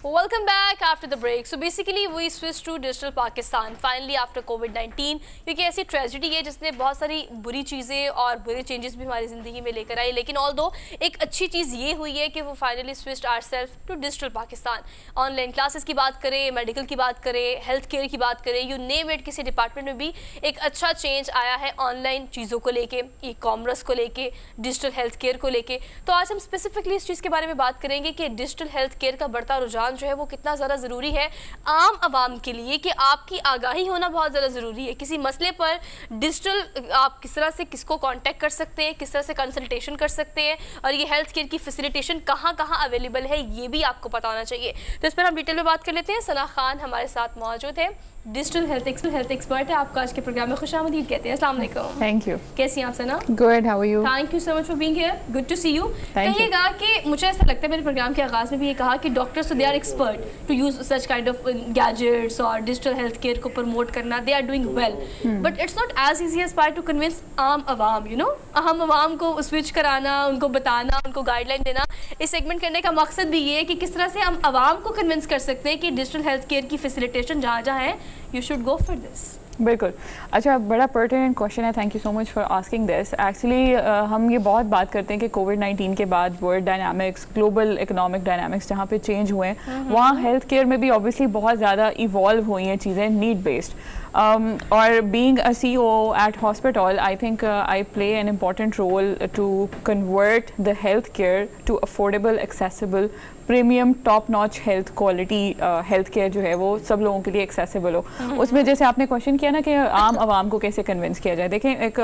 Welcome back after the break. So basically we switched to digital Pakistan finally after COVID-19 क्योंकि ऐसी tragedy है जिसने बहुत सारी बुरी चीज़ें और बुरे चेंजेस भी हमारी ज़िंदगी में लेकर आई, लेकिन ऑल्दो एक अच्छी चीज़ ये हुई है कि वो finally switched ourselves to digital Pakistan. Online classes की बात करें, मेडिकल की बात करें, हेल्थ केयर की बात करें, यू नेम इट, किसी डिपार्टमेंट में भी एक अच्छा चेंज आया है ऑनलाइन चीज़ों को लेके, ई कॉमर्स को लेके, डिजिटल हेल्थ केयर को लेके। तो आज हम स्पेसिफिकली इस चीज़ के बारे में बात करेंगे कि डिजिटल हेल्थ केयर का बढ़ता रुझान जो है वो कितना ज़्यादा ज़रूरी है आम आवाम के लिए, कि आपकी आगाही होना बहुत ज़्यादा ज़रूरी है। किसी मसले पर डिजिटल आप किस तरह से किसको कांटेक्ट कर सकते हैं, किस तरह से कंसल्टेशन कर सकते हैं, और ये हेल्थ केयर की फैसिलिटेशन कहाँ कहाँ अवेलेबल है ये भी आपको पता होना चाहिए। तो इस पर हम डिटेल में बात कर लेते हैं। सना खान हमारे साथ मौजूद है, डिजिटल हेल्थ एक्सपर्ट है। आपका आज के प्रोग्राम में खुशामदीद कहते हैं। अस्सलाम वालेकुम। Thank you. कैसी हैं आप Sana? Good, how are you? Thank you so much for being here, good to see you. कहिएगा कि मुझे ऐसा लगता है, मेरे प्रोग्राम के आगाज़ में भी ये कहा कि doctors they are expert to use such kind of gadgets और डिजिटल हेल्थ केयर को प्रमोट करना, they are doing well, but it's not as easy as par to convince आम आवाम, यू नो, आम आवाम को स्विच कराना, उनको बताना, उनको गाइडलाइन देना। इस सेगमेंट करने का मकसद भी ये है कि किस तरह से हम आवाम को कन्विंस कर सकते हैं कि डिजिटल हेल्थ केयर की फैसिलिटेशन जहाँ जहाँ है, you should go for this. बिल्कुल। अच्छा, बड़ा पर्टिनेंट क्वेश्चन है, thank you so much for asking this. Actually हम ये बहुत बात करते हैं कि कोविड-19 के बाद world dynamics, global economic dynamics जहाँ पे चेंज हुए हैं, वहाँ हेल्थ केयर में भी ऑब्वियसली बहुत ज़्यादा इवॉल्व हुई हैं चीज़ें, नीड बेस्ड। और being a CEO at hospital, I think I play an important role to convert the healthcare to affordable, accessible, premium top notch health quality health care जो है वो सब लोगों के लिए एक्सेसिबल हो। उसमें जैसे आपने क्वेश्चन किया ना कि आम आवाम को कैसे कन्विंस किया जाए, देखें एक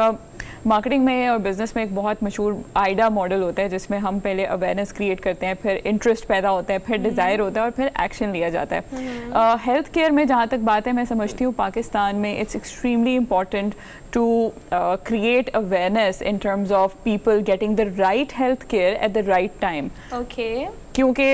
मार्केटिंग में और बिजनेस में एक बहुत मशहूर आइडा मॉडल होता है जिसमें हम पहले अवेयरनेस क्रिएट करते हैं, फिर इंटरेस्ट पैदा होता है, फिर डिज़ायर होता है और फिर एक्शन लिया जाता है। हेल्थ केयर में जहाँ तक बात है, मैं समझती हूँ पाकिस्तान में it's extremely important to create awareness in terms of people getting the right health care at the right time. Okay. क्योंकि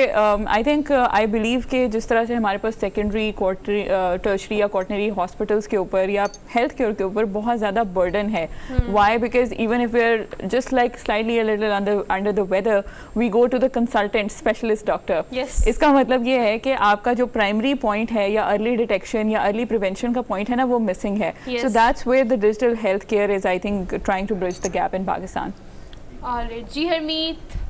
आई थिंक आई बिलीव कि जिस तरह से हमारे पास सेकेंडरी टर्शरी या क्वार्टनरी हॉस्पिटल्स के ऊपर या हेल्थ केयर के ऊपर बहुत ज़्यादा बर्डन है। Why? Because even if we are just like slightly a little under the weather, we go to the consultant specialist doctor. इसका मतलब ये है कि आपका जो प्राइमरी पॉइंट है या अर्ली डिटेक्शन या अर्ली प्रिवेंशन का पॉइंट है ना, वो मिसिंग है। So that's where the digital health care is, I think, trying to bridge the gap in Pakistan. Alright ji, Harmeet.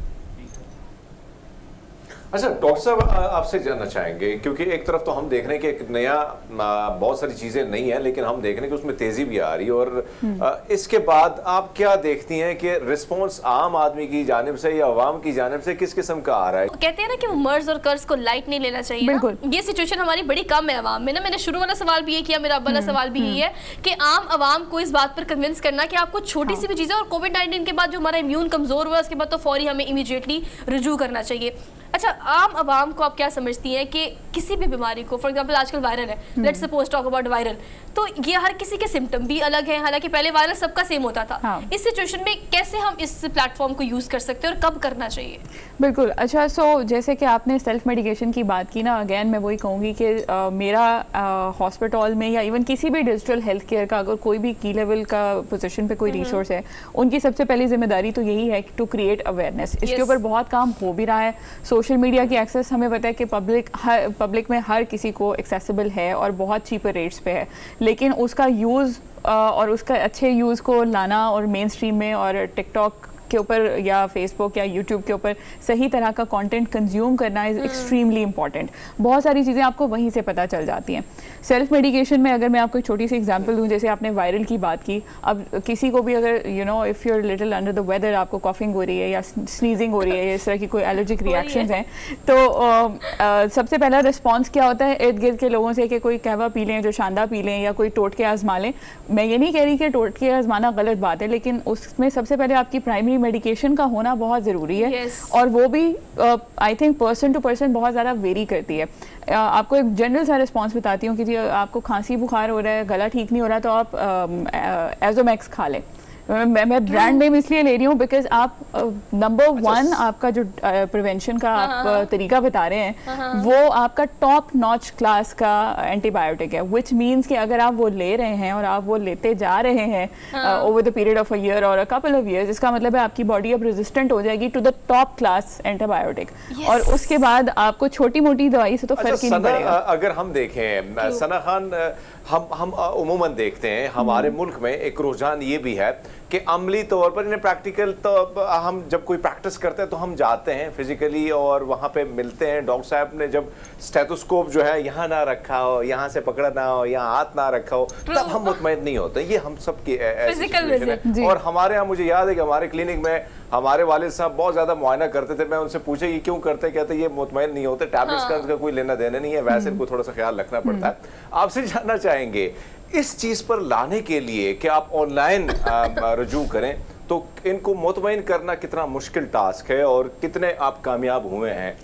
अच्छा डॉक्टर साहब, आपसे जानना चाहेंगे, क्योंकि एक तरफ तो हम देख रहे हैं कि एक नया बहुत सारी चीज़ें नहीं है, लेकिन हम देख रहे हैं कि उसमें तेज़ी भी आ रही है, और इसके बाद आप क्या देखती हैं कि रिस्पॉन्स आम आदमी की जानिब से या अवाम की जानिब से किस किस्म का आ रहा है? कहते हैं ना कि वो मर्ज और कर्ज को लाइट नहीं लेना चाहिए। बिल्कुल। ये सिचुएशन हमारी बड़ी कम है अवाम में ना। मैंने शुरू वाला सवाल भी ये किया, मेरा वाला सवाल भी यही है कि आम आवाम को इस बात पर कन्विंस करना कि आपको छोटी सी भी चीज़ें, और कोविड-19 के बाद जो हमारा इम्यून कमज़ोर हुआ उसके बाद तो फौरी हमें इमीडिएटली रुजू करना चाहिए। अच्छा, आम आवाम को आप क्या समझती हैं कि किसी भी बीमारी को, फॉर एग्जांपल आजकल वायरल है, let's suppose talk about viral, तो ये हर किसी के सिम्टम भी अलग हैं, हालांकि पहले वायरल सबका सेम होता था। इस सिचुएशन में कैसे हम इस प्लेटफॉर्म को यूज़ कर सकते हैं और कब करना चाहिए? बिल्कुल। अच्छा, सो जैसे कि आपने सेल्फ मेडिकेशन की बात की ना, अगेन मैं वही कहूँगी कि मेरा हॉस्पिटल में या इवन किसी भी डिजिटल हेल्थ केयर का अगर कोई भी की लेवल का पोजीशन पे कोई रिसोर्स है, उनकी सबसे पहली जिम्मेदारी तो यही है टू क्रिएट अवेयरनेस। इसके ऊपर बहुत काम हो भी रहा है। सोशल मीडिया की एक्सेस हमें पता है कि पब्लिक में हर किसी को एक्सेसिबल है और बहुत चीपर रेट्स पे है, लेकिन उसका यूज़ और उसका अच्छे यूज़ को लाना और मेन स्ट्रीम में और टिकटॉक के ऊपर या फेसबुक या यूट्यूब के ऊपर सही तरह का कंटेंट कंज्यूम करना इज़ एक्सट्रीमली इंपॉर्टेंट। बहुत सारी चीज़ें आपको वहीं से पता चल जाती हैं। सेल्फ मेडिकेशन में अगर मैं आपको एक छोटी सी एग्जांपल दूं, जैसे आपने वायरल की बात की, अब किसी को भी अगर you know if your little under the weather, आपको कॉफिंग हो रही है या स्नीजिंग हो रही है, इस तरह की कोई एलर्जिक रिएक्शंस हैं, तो सबसे पहला रिस्पॉन्स क्या होता है इर्द गिर्द के लोगों से कि कोई कहवा पी लें, जो शांदा पी लें, या कोई टोटके आजमा लें। मैं ये नहीं कह रही कि टोटके आजमाना गलत बात है, लेकिन उसमें सबसे पहले आपकी प्राइमरी मेडिकेशन का होना बहुत ज़रूरी है। और वो भी I think person to person बहुत ज़्यादा वेरी करती है। आपको एक जनरल सा रिस्पॉन्स बताती हूँ कि जी आपको खांसी बुखार हो रहा है, गला ठीक नहीं हो रहा, तो आप एजोमैक्स खा लें। मैं ब्रांड नेम इसलिए ले रही हूँ बिकॉज आप नंबर वन आपका जो प्रिवेंशन का आप तरीका बता रहे हैं वो आपका टॉप नॉच क्लास का एंटीबायोटिक है, विच मीन्स कि अगर आप वो ले रहे हैं और आप वो लेते जा रहे हैं over the period of a year और अ कपल ऑफ ईयर्स, इसका मतलब है आपकी बॉडी अब रेजिस्टेंट हो जाएगी to the top class antibiotic. और उसके बाद आपको छोटी मोटी दवाई से तो फर्क ही नहीं पड़ेगा। अगर हम देखें सना खान, हम उमूमन देखते हैं हमारे मुल्क में एक रुझान ये भी है कि अमली तौर पर इन्हें प्रैक्टिकल, तो हम जब कोई प्रैक्टिस करते हैं तो हम जाते हैं फिजिकली और वहाँ पे मिलते हैं। डॉक्टर साहब ने जब स्टेथोस्कोप जो है यहाँ ना रखा हो, यहाँ से पकड़ा ना हो, यहाँ हाथ ना रखा हो, तब हम मुतमईन नहीं होते। ये हम सब की फिजिकल विजिट। और हमारे यहाँ मुझे याद है कि हमारे क्लिनिक में हमारे वालिद साहब बहुत ज्यादा मुआयना करते थे। मैं उनसे पूछे कि क्यों करते, कहते ये मुतमईन नहीं होते, टैबलेट्स का कोई लेना देना नहीं है, वैसे इनको थोड़ा सा ख्याल रखना पड़ता है। आपसे जानना चाहेंगे इस चीज पर लाने के लिए कि आप ऑनलाइन रजू करें तो इनको मुतमईन करना कितना मुश्किल टास्क है और कितने आप कामयाब हुए हैं?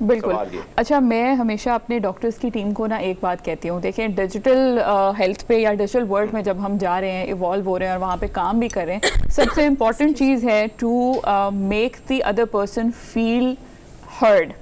बिल्कुल। अच्छा, मैं हमेशा अपने डॉक्टर्स की टीम को ना एक बात कहती हूँ, देखें डिजिटल हेल्थ पे या डिजिटल वर्ल्ड में जब हम जा रहे हैं, इवॉल्व हो रहे हैं और वहाँ पे काम भी कर रहे हैं, सबसे इम्पॉर्टेंट चीज़ है to make the other person feel heard.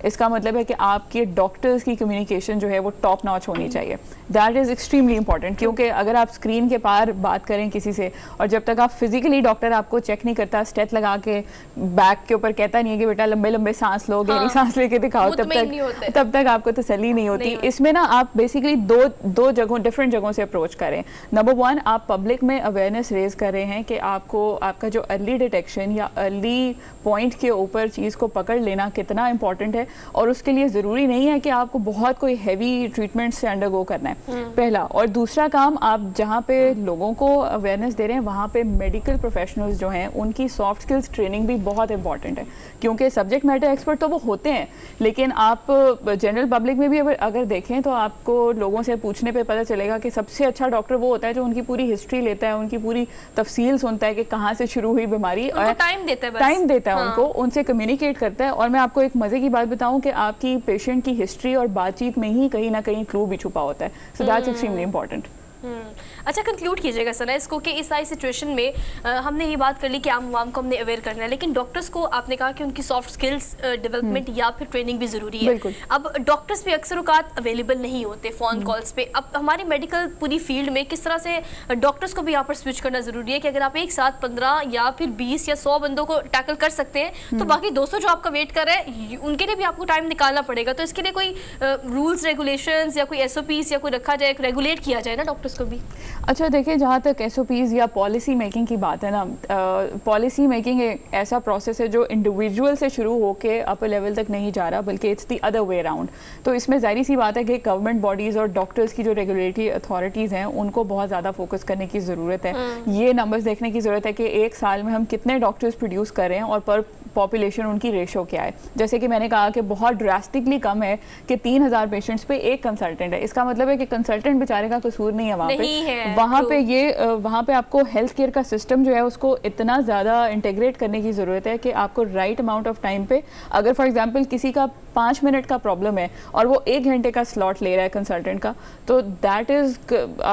इसका मतलब है कि आपके डॉक्टर्स की कम्युनिकेशन जो है वो टॉप नॉच होनी चाहिए। दैट इज़ एक्सट्रीमली इंपॉर्टेंट, क्योंकि अगर आप स्क्रीन के पार बात करें किसी से और जब तक आप फिजिकली डॉक्टर आपको चेक नहीं करता, स्टेथ लगा के बैक के ऊपर कहता नहीं है कि बेटा लंबे लंबे सांस लो, गहरी सांस लेके दिखाओ, तब तक आपको तसल्ली नहीं होती। इसमें ना आप बेसिकली दो जगहों, डिफरेंट जगहों से अप्रोच करें। नंबर वन, आप पब्लिक में अवेयरनेस रेज कर रहे हैं कि आपको आपका जो अर्ली डिटेक्शन या अर्ली पॉइंट के ऊपर चीज़ को पकड़ लेना कितना इंपॉर्टेंट है, और उसके लिए ज़रूरी नहीं है कि आपको बहुत कोई हैवी ट्रीटमेंट से अंडरगो करना है, पहला। और दूसरा काम, आप जहाँ पे लोगों को अवेयरनेस दे रहे हैं वहाँ पे मेडिकल प्रोफेशनल्स जो हैं उनकी सॉफ्ट स्किल्स ट्रेनिंग भी बहुत इंपॉर्टेंट है, क्योंकि सब्जेक्ट मैटर एक्सपर्ट तो वो होते हैं, लेकिन आप जनरल पब्लिक में भी अगर देखें तो आपको लोगों से पूछने पे पता चलेगा कि सबसे अच्छा डॉक्टर वो होता है जो उनकी पूरी हिस्ट्री लेता है, उनकी पूरी तफसील सुनता है कि कहाँ से शुरू हुई बीमारी, और टाइम देता है उनको, उनसे कम्युनिकेट करता है। और मैं आपको एक मज़े की बात बताऊँ कि आपकी पेशेंट की हिस्ट्री और बातचीत में ही कहीं ना कहीं क्लू भी छुपा होता है। So that's extremely important. अच्छा, कंक्लूड कीजिएगा सना इसको कि इस सारी सिचुएशन में हमने ये बात कर ली कि आम को हमने अवेयर करना है, लेकिन डॉक्टर्स को आपने कहा कि उनकी सॉफ्ट स्किल्स डेवलपमेंट या फिर ट्रेनिंग भी ज़रूरी है। अब डॉक्टर्स भी अक्सर औकात अवेलेबल नहीं होते फ़ोन कॉल्स पे। अब हमारी मेडिकल पूरी फील्ड में किस तरह से डॉक्टर्स को भी यहाँ पर स्विच करना ज़रूरी है कि अगर आप एक साथ 15 या फिर 20 या 100 बंदों को टैकल कर सकते हैं तो बाकी 200 जो आपका वेट कर रहे हैं उनके लिए भी आपको टाइम निकालना पड़ेगा। तो इसके लिए कोई रूल्स रेगुलेशंस या कोई SOPs या कोई रखा जाए, रेगुलेट किया जाए ना डॉक्टर्स को भी? अच्छा, देखिए, जहाँ तक SOPs या पॉलिसी मेकिंग की बात है ना, पॉलिसी मेकिंग एक ऐसा प्रोसेस है जो इंडिविजुअल से शुरू होकर अपर लेवल तक नहीं जा रहा, बल्कि it's the other way around. तो इसमें जाहिर सी बात है कि गवर्नमेंट बॉडीज़ और डॉक्टर्स की जो रेगुलेटरी अथॉरिटीज़ हैं उनको बहुत ज़्यादा फोकस करने की ज़रूरत है। ये नंबर्स देखने की ज़रूरत है कि एक साल में हम कितने डॉक्टर्स प्रोड्यूस कर रहे हैं और पर पॉपुलेशन उनकी रेशो क्या है। जैसे कि मैंने कहा कि बहुत ड्रास्टिकली कम है कि 3000 पेशेंट्स पे एक कंसल्टेंट है। इसका मतलब है कि कंसल्टेंट बेचारे का कसूर नहीं है वहाँ पे आपको हेल्थ केयर का सिस्टम जो है उसको इतना ज़्यादा इंटीग्रेट करने की ज़रूरत है कि आपको राइट अमाउंट ऑफ टाइम पे, अगर फॉर एग्जांपल किसी का 5 मिनट का प्रॉब्लम है और वो 1 घंटे का स्लॉट ले रहा है कंसल्टेंट का, तो दैट इज़,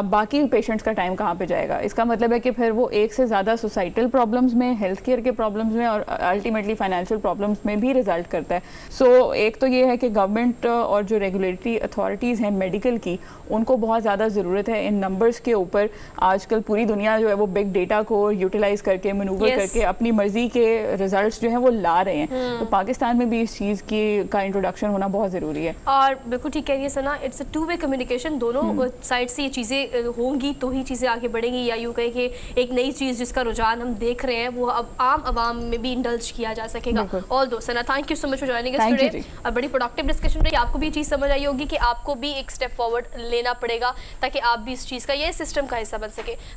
बाकी पेशेंट्स का टाइम कहाँ पे जाएगा? इसका मतलब है कि फिर वो एक से ज़्यादा सोसाइटल प्रॉब्लम्स में, हेल्थ केयर के प्रॉब्लम्स में और अल्टीमेटली फाइनेंशियल प्रॉब्लम्स में भी रिजल्ट करता है। सो एक तो ये है कि गवर्नमेंट और जो रेगुलेटरी अथॉरिटीज़ हैं मेडिकल की, उनको बहुत ज़्यादा ज़रूरत है इन नंबर्स के ऊपर। आजकल पूरी दुनिया जो है वो बिग डेटा को यूटिलाइज करके, मैनूवर करके अपनी मर्जी के रिजल्ट्स जो हैं वो ला रहे हैं। तो पाकिस्तान में भी इस चीज़ की का इंट्रोडक्शन होना बहुत ज़रूरी है। और बिल्कुल ठीक कह रही है Sana, it's a two way communication, दोनों साइड से ये चीज़ें होंगी तो ही चीज़ें आगे बढ़ेंगी, या यूँ कहें कि एक नई चीज़ जिसका रुझान हम देख रहे हैं वो अब आम आवाम में भी इंडल्ज किया जा सकेगा। ऑल दो Sana, thank you so much for joining us today. और बड़ी प्रोडक्टिव डिस्कशन रही। आपको भी ये चीज़ समझ आई होगी कि आपको भी एक स्टेप फॉरवर्ड लेना पड़ेगा ताकि आप भी इस चीज़ का, ये सिस्टम का हिस्सा बन सके।